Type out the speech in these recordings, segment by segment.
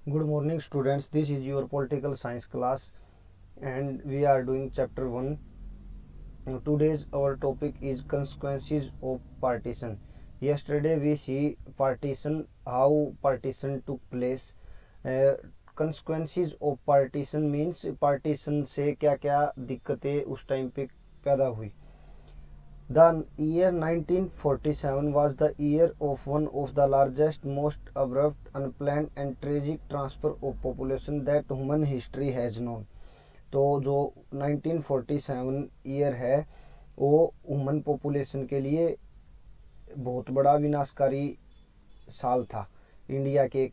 Good morning, students. This is your political science class, and we are doing chapter 1. Today's our topic is consequences of partition. Yesterday we see partition, how partition took place. uh, Consequences of partition means partition से क्या क्या दिक्कतें उस time पे पैदा हुई. The year 1947 was the year of one of the largest, most abrupt, unplanned and tragic transfer of population that human history has known. तो जो 1947 ईयर है वो ह्यूमन पॉपुलेशन के लिए बहुत बड़ा विनाशकारी साल था इंडिया के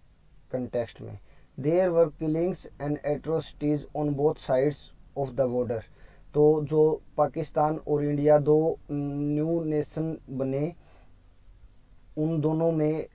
कंटेक्स्ट में. There were killings and atrocities on both sides of the border. तो जो पाकिस्तान और इंडिया दो न्यू नेशन बने, उन दोनों में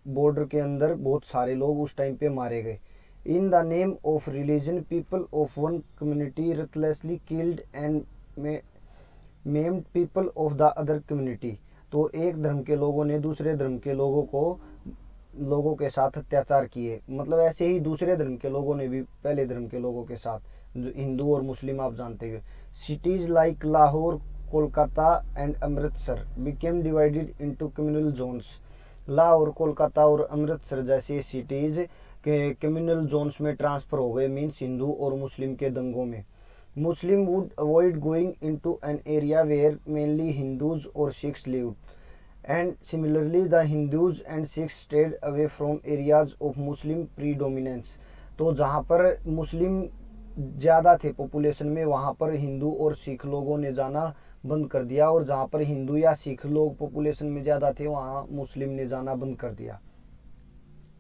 बॉर्डर के अंदर बहुत सारे लोग उस टाइम पे मारे गए. In the name of religion people of one community ruthlessly killed and maimed people of the other community. तो एक धर्म के लोगों ने दूसरे धर्म के लोगों के साथ अत्याचार किए. मतलब ऐसे ही दूसरे धर्म के लोगों ने भी पहले धर्म के लोगों के साथ, हिंदू और मुस्लिम आप जानते हैं. Cities like Lahore, Kolkata and Amritsar became divided into communal zones. Lahore, Kolkata और अमृतसर जैसे सिटीज के कम्युनल जोन्स में ट्रांसफर हो गए, मीन्स हिंदू और मुस्लिम के दंगों में. Muslim would avoid going into an area where mainly Hindus or Sikhs lived, and similarly the Hindus and Sikhs stayed away from areas of Muslim predominance. तो जहाँ पर मुस्लिम ज़्यादा थे पॉपुलेशन में, वहाँ पर हिंदू और सिख लोगों ने जाना बंद कर दिया, और जहाँ पर हिंदू या सिख लोग पॉपुलेशन में ज़्यादा थे वहाँ मुस्लिम ने जाना बंद कर दिया.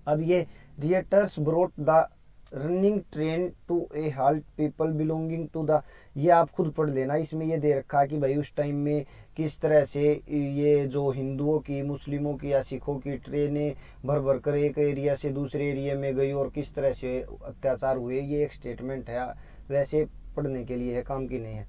अब ये rioters brought the running train to a halt people belonging to the. ये आप खुद पढ़ लेना, इसमें ये दे रखा कि भाई उस टाइम में किस तरह से ये जो हिंदुओं की, मुस्लिमों की या सिखों की ट्रेनें भर भर कर एक एरिया से दूसरे एरिया में गई और किस तरह से अत्याचार हुए. ये एक स्टेटमेंट है, वैसे पढ़ने के लिए है, काम की नहीं है.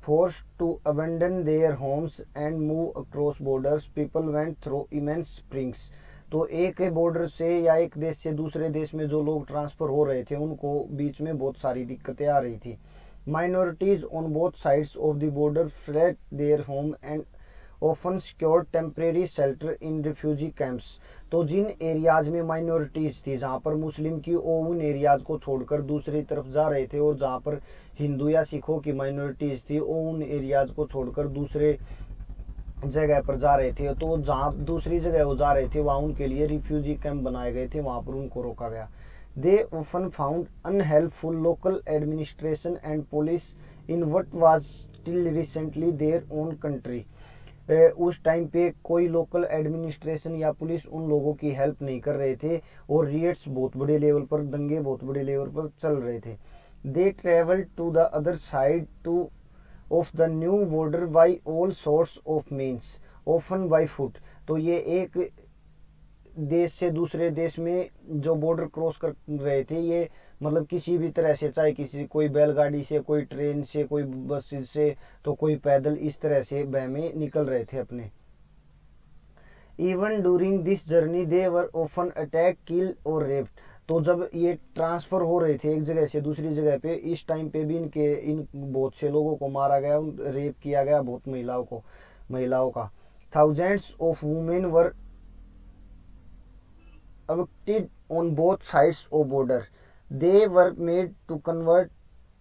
Force to abandon their homes and move across borders people went through immense springs. तो एक बॉर्डर से या एक देश से दूसरे देश में जो लोग ट्रांसफर हो रहे थे उनको बीच में बहुत सारी दिक्कतें आ रही थी. Minorities on both sides of the border fled their home and often secured temporary shelter in refugee camps. तो जिन एरियाज में माइनॉरिटीज थी, जहाँ पर मुस्लिम की, वो उन एरियाज को छोड़कर दूसरी तरफ जा रहे थे, और जहाँ पर हिंदू या सिखों की माइनॉरिटीज थी वो उन एरियाज को छोड़कर दूसरे जगह पर जा रहे थे. तो जहाँ दूसरी जगह वो जा रहे थे वहाँ उनके लिए रिफ्यूजी कैंप बनाए गए थे, वहाँ पर उनको रोका गया. They often found unhelpful local administration and police in what was still recently their own country. उस टाइम पे कोई लोकल एडमिनिस्ट्रेशन या पुलिस उन लोगों की हेल्प नहीं कर रहे थे, और रिएट्स बहुत बड़े लेवल पर, दंगे बहुत बड़े लेवल पर चल रहे थे. They travelled to the other side to of the new border by all sorts of means, often by foot. तो ये एक देश से दूसरे देश में जो बॉर्डर क्रॉस कर रहे थे, ये मतलब किसी भी तरह से, चाहे किसी, कोई बैलगाड़ी से, कोई ट्रेन से, कोई बस से, तो कोई पैदल, इस तरह से बह में निकल रहे थे अपने. Even during this journey they were often attack, kill और रेप्ड. तो जब ये ट्रांसफर हो रहे थे एक जगह से दूसरी जगह पे, इस टाइम पे भी इन बहुत से लोगों को मारा गया, रेप किया गया बहुत महिलाओं का. Thousands of women were abducted on both sides of border. They were made to convert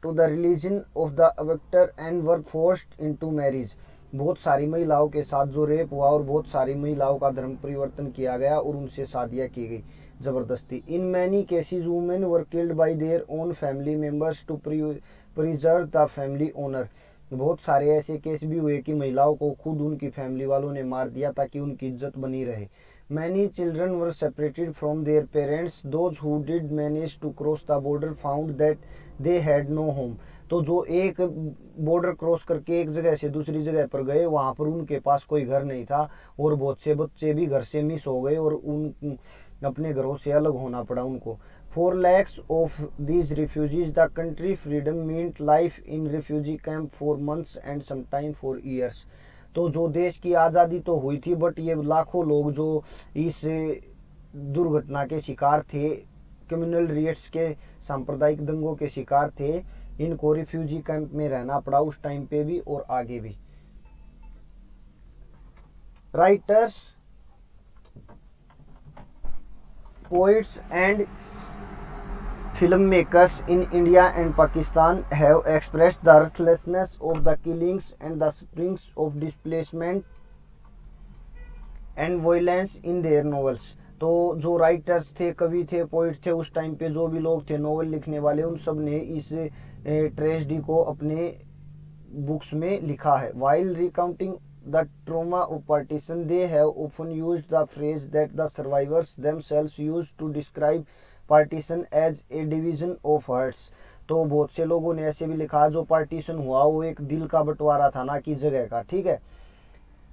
to the religion of the abductor and were forced into marriage. बहुत सारी महिलाओं के साथ जो रेप हुआ, और बहुत सारी महिलाओं का धर्म परिवर्तन किया गया और उनसे शादियां की गई जबरदस्ती. In many cases women were killed by their own family members to preserve the family honour. बहुत सारे ऐसे केस भी हुए कि महिलाओं को खुद उनकी फैमिली वालों ने मार दिया ताकि उनकी इज्जत बनी रहे. Many children were separated from their parents. Those who did manage to cross the border found that they had no home. तो जो एक बॉर्डर क्रॉस करके एक जगह से दूसरी जगह पर गए, वहां पर उनके पास कोई घर नहीं था, और बहुत से बच्चे भी घर से मिस हो गए और उन अपने घरों से अलग होना पड़ा उनको. 4 lakhs of these refugees, the country freedom meant life in refugee camp for months and sometime for years. तो जो देश की आज़ादी तो हुई थी, बट ये लाखों लोग जो इस दुर्घटना के शिकार थे कम्युनल रिएट्स के सांप्रदायिक दंगों के शिकार थे। इनको रिफ्यूजी कैंप में रहना पड़ा उस टाइम पे भी और आगे भी। Writers, poets and filmmakers in India and Pakistan have expressed the ruthlessness of the killings and the springs of displacement and violence in their novels। तो जो राइटर्स थे, कवि थे, पोइट थे, उस टाइम पे जो भी लोग थे नोवेल लिखने वाले, उन सब ने इस ट्रेजेडी को अपने बुक्स में लिखा है। While recounting the trauma of partition, they have often used the phrase that the survivors themselves used to describe partition as a division of hearts। तो बहुत से लोगों ने ऐसे भी लिखा जो पार्टीशन हुआ वो एक दिल का बंटवारा था, ना कि जगह का। ठीक है।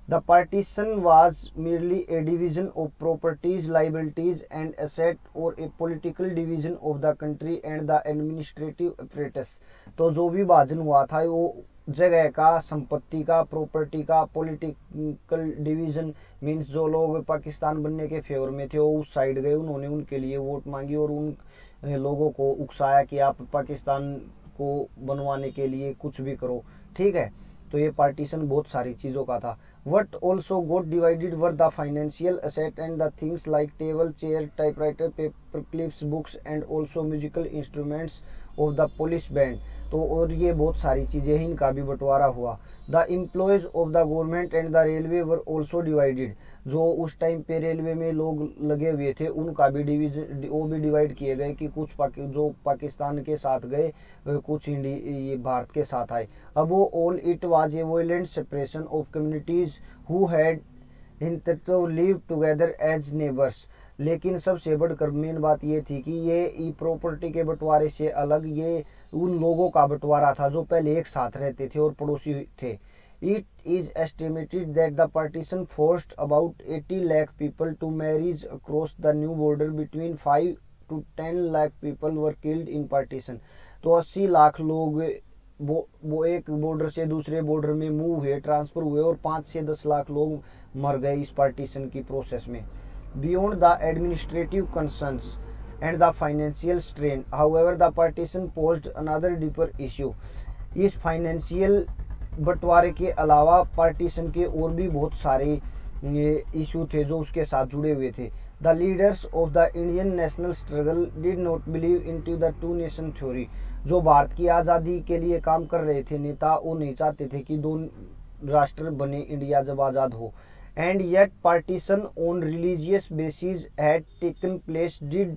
The partition was merely a division of properties, liabilities and asset or a political division of the country and the administrative apparatus। तो जो भी विभाजन हुआ था वो जगह का, संपत्ति का, प्रॉपर्टी का, पॉलिटिकल डिवीजन मीन्स जो लोग पाकिस्तान बनने के फेवर में थे वो उस साइड गए, उन्होंने उनके लिए वोट मांगी और उन लोगों को उकसाया कि आप पाकिस्तान को बनवाने के लिए कुछ भी करो। ठीक है। तो ये पार्टीशन बहुत सारी चीज़ों का था। What also got divided were the financial asset and the things like table, chair, typewriter, paper clips, books and also musical instruments of the police band। तो और ये बहुत सारी चीज़ें हैं, इनका भी बंटवारा हुआ। The employees of the government and the railway were also divided। जो उस टाइम पे रेलवे में लोग लगे हुए थे उनका भी डिवीजन, वो भी डिवाइड किए गए कि कुछ जो पाकिस्तान के साथ गए, कुछ ये भारत के साथ आए। अब वो all it was a violent separation of communities who had hitherto live together as neighbours. लेकिन सबसे बढ़कर मेन बात ये थी कि ये प्रॉपर्टी के बंटवारे से अलग ये उन लोगों का बंटवारा था जो पहले एक साथ रहते थे और पड़ोसी थे। It is estimated that the partition forced about 80 lakh people to marriage across the new border, between 5 to 10 lakh people were killed in partition। तो 80 लाख लोग वो एक बॉर्डर से दूसरे बॉर्डर में मूव हुए, ट्रांसफर हुए और 5 से 10 लाख लोग मर गए इस पार्टीशन की प्रोसेस में। Beyond the administrative concerns and the financial strain, however, the partition posed another deeper issue। इस फाइनेंशियल बंटवारे के अलावा पार्टीशन के और भी बहुत सारे इशू थे जो उसके साथ जुड़े हुए थे। The leaders of the Indian national struggle did not believe into the two nation theory. जो भारत की आज़ादी के लिए काम कर रहे थे नेता, वो नहीं चाहते थे कि दो राष्ट्र बने इंडिया जब आज़ाद हो। And yet partition on religious basis had taken place did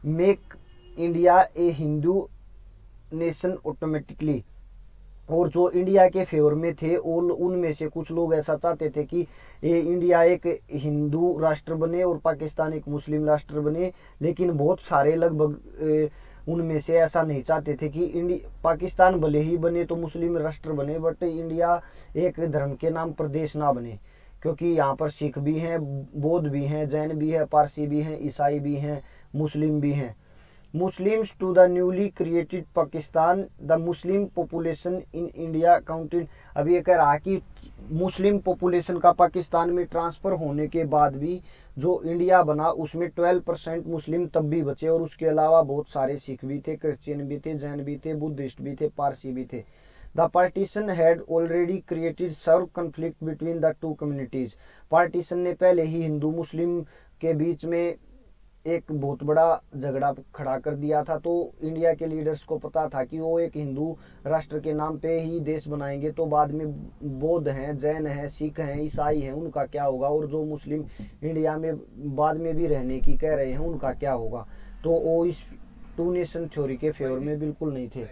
make India A Hindu nation automatically. और जो इंडिया के फेवर में थे उनमें से कुछ लोग ऐसा चाहते थे कि ये इंडिया एक हिंदू राष्ट्र बने और पाकिस्तान एक मुस्लिम राष्ट्र बने, लेकिन बहुत सारे लगभग उनमें से ऐसा नहीं चाहते थे कि पाकिस्तान भले ही बने तो मुस्लिम राष्ट्र बने, बट इंडिया एक धर्म के नाम प्रदेश ना बने, क्योंकि यहाँ पर सिख भी हैं, बौद्ध भी हैं, जैन भी है, पारसी भी हैं, ईसाई भी हैं, मुस्लिम भी हैं। Muslims to the newly created Pakistan, the Muslim population in India counted। अब ये कह रहा कि मुस्लिम पॉपुलेशन का पाकिस्तान में ट्रांसफ़र होने के बाद भी जो इंडिया बना उसमें 12% मुस्लिम तब भी बचे, और उसके अलावा बहुत सारे सिख भी थे, क्रिश्चियन भी थे, जैन भी थे, बुद्धिस्ट भी थे, पारसी भी थे। The partition had already created severe conflict between the two communities। Partition ने पहले ही हिंदू मुस्लिम के बीच में एक बहुत बड़ा झगड़ा खड़ा कर दिया था। तो इंडिया के लीडर्स को पता था कि वो एक हिंदू राष्ट्र के नाम पे ही देश बनाएंगे तो बाद में बौद्ध हैं, जैन हैं, सिख हैं, ईसाई हैं, उनका क्या होगा, और जो मुस्लिम इंडिया में बाद में भी रहने की कह रहे हैं उनका क्या होगा। तो वो इस टू नेशन थ्योरी के फेवर में बिल्कुल नहीं थे।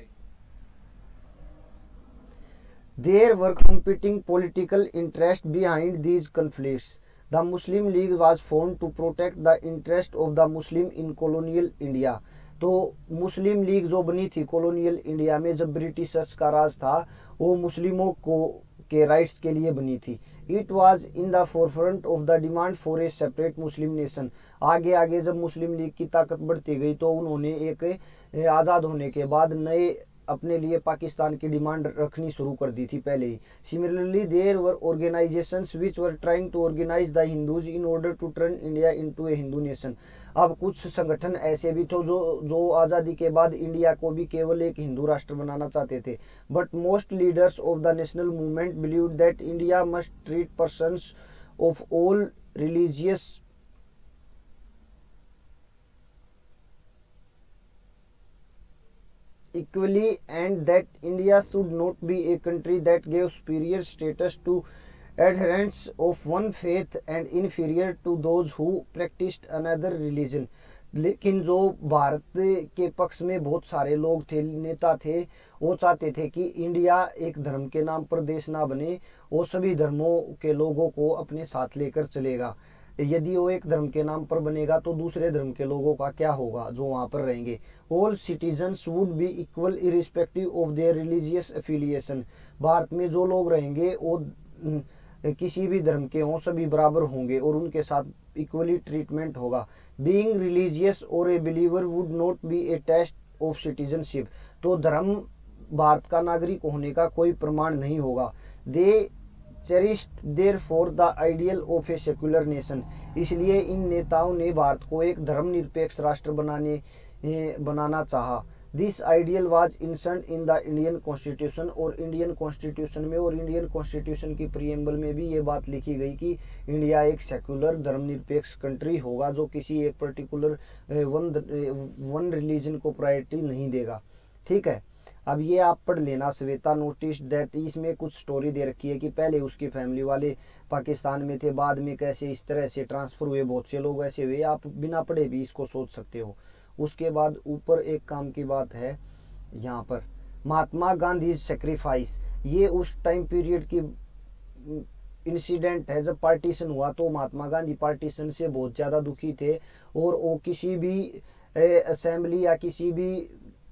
There were competing political interests behind these conflicts। The Muslim League was formed to protect the interest of the Muslim in colonial India। तो मुस्लिम लीग जो बनी थी कॉलोनियल इंडिया में जब ब्रिटिशर्स का राज था, वो मुस्लिमों को के राइट्स के लिए बनी थी। It was in the forefront of the demand for a separate Muslim nation. आगे आगे जब मुस्लिम लीग की ताकत बढ़ती गई तो उन्होंने एक आज़ाद होने के बाद नए अपने लिए पाकिस्तान की डिमांड रखनी शुरू कर दी थी पहले ही। Similarly there were organisations which were trying to organise the Hindus in order to turn India into a Hindu nation. अब कुछ संगठन ऐसे भी थे जो आज़ादी के बाद इंडिया को भी केवल एक हिंदू राष्ट्र बनाना चाहते थे, but most leaders of the national movement believe that India must treat persons of all religious equally, and that India should not be a country that gave superior status to adherents of one faith and inferior to those who practiced another religion. लेकिन जो भारत के पक्ष में बहुत सारे लोग थे, नेता थे, वो चाहते थे कि इंडिया एक धर्म के नाम पर देश ना बने, वो सभी धर्मों के लोगों को अपने साथ लेकर चलेगा। यदि वो एक धर्म के नाम पर बनेगा तो दूसरे धर्म के लोगों का क्या होगा जो वहां पर रहेंगे। All citizens would be equal irrespective of their religious affiliation. Bharat में जो लोग रहेंगे वो किसी भी धर्म के हों, सभी बराबर होंगे और उनके साथ इक्वली ट्रीटमेंट होगा। बीइंग रिलीजियस और a believer would not be a test of citizenship. तो धर्म भारत का नागरिक होने का कोई प्रमाण नहीं होगा। They cherished therefore the ideal of a secular nation. इसलिए इन नेताओं ने भारत को एक धर्मनिरपेक्ष राष्ट्र बनाना चाहा। This ideal was insert in the Indian constitution. और इंडियन कॉन्स्टिट्यूशन में और इंडियन कॉन्स्टिट्यूशन की प्रीएम्बल में भी ये बात लिखी गई कि इंडिया एक सेक्युलर धर्मनिरपेक्ष कंट्री होगा जो किसी एक पर्टिकुलर वन रिलीजन को प्रायोरिटी नहीं देगा। ठीक है, अब ये आप पढ़ लेना। श्वेता नोटिस दैट, इसमें कुछ स्टोरी दे रखी है कि पहले उसकी फैमिली वाले पाकिस्तान में थे, बाद में कैसे इस तरह से ट्रांसफर हुए, बहुत से लोग ऐसे हुए, आप बिना पढ़े भी इसको सोच सकते हो। उसके बाद ऊपर एक काम की बात है यहाँ पर, महात्मा गांधी सेक्रीफाइस। ये उस टाइम पीरियड की इंसिडेंट है जब पार्टीशन हुआ, तो महात्मा गांधी पार्टीशन से बहुत ज़्यादा दुखी थे और वो किसी भी असेंबली या किसी भी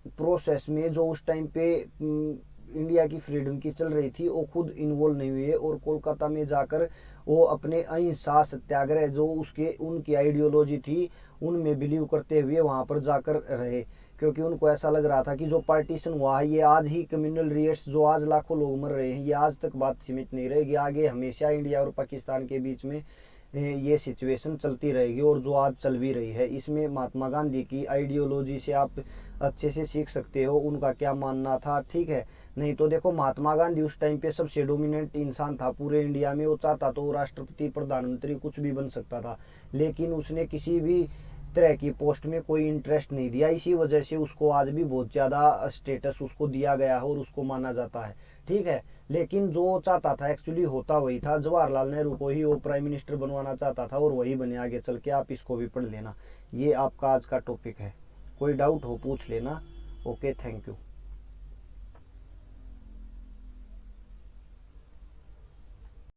प्रोसेस में जो उस टाइम पे इंडिया की फ्रीडम की चल रही थी वो खुद इन्वॉल्व नहीं हुए और कोलकाता में जाकर वो अपने अहिंसा सत्याग्रह जो उसके उनकी आइडियोलॉजी थी उनमें बिलीव करते हुए वहां पर जाकर रहे, क्योंकि उनको ऐसा लग रहा था कि जो पार्टीशन हुआ है ये आज ही कम्युनल रेट्स जो आज लाखों लोग मर रहे हैं ये आज तक बात सीमित नहीं रहेगी, आगे हमेशा इंडिया और पाकिस्तान के बीच में ये सिचुएशन चलती रहेगी और जो आज चल भी रही है। इसमें महात्मा गांधी की आइडियोलॉजी से आप अच्छे से सीख सकते हो उनका क्या मानना था। ठीक है, नहीं तो देखो महात्मा गांधी उस टाइम पे सबसे डोमिनेंट इंसान था पूरे इंडिया में, वो चाहता तो राष्ट्रपति प्रधानमंत्री कुछ भी बन सकता था, लेकिन उसने किसी भी तरह की पोस्ट में कोई इंटरेस्ट नहीं दिया, इसी वजह से उसको आज भी बहुत ज़्यादा स्टेटस उसको दिया गया है और उसको माना जाता है। ठीक है, लेकिन जो चाहता था एक्चुअली होता वही था, जवाहरलाल नेहरू को ही वो प्राइम मिनिस्टर बनवाना चाहता था और वही बने आगे चल के। आप इसको भी पढ़ लेना, ये आपका आज का टॉपिक है। कोई डाउट हो पूछ लेना। Okay, thank you.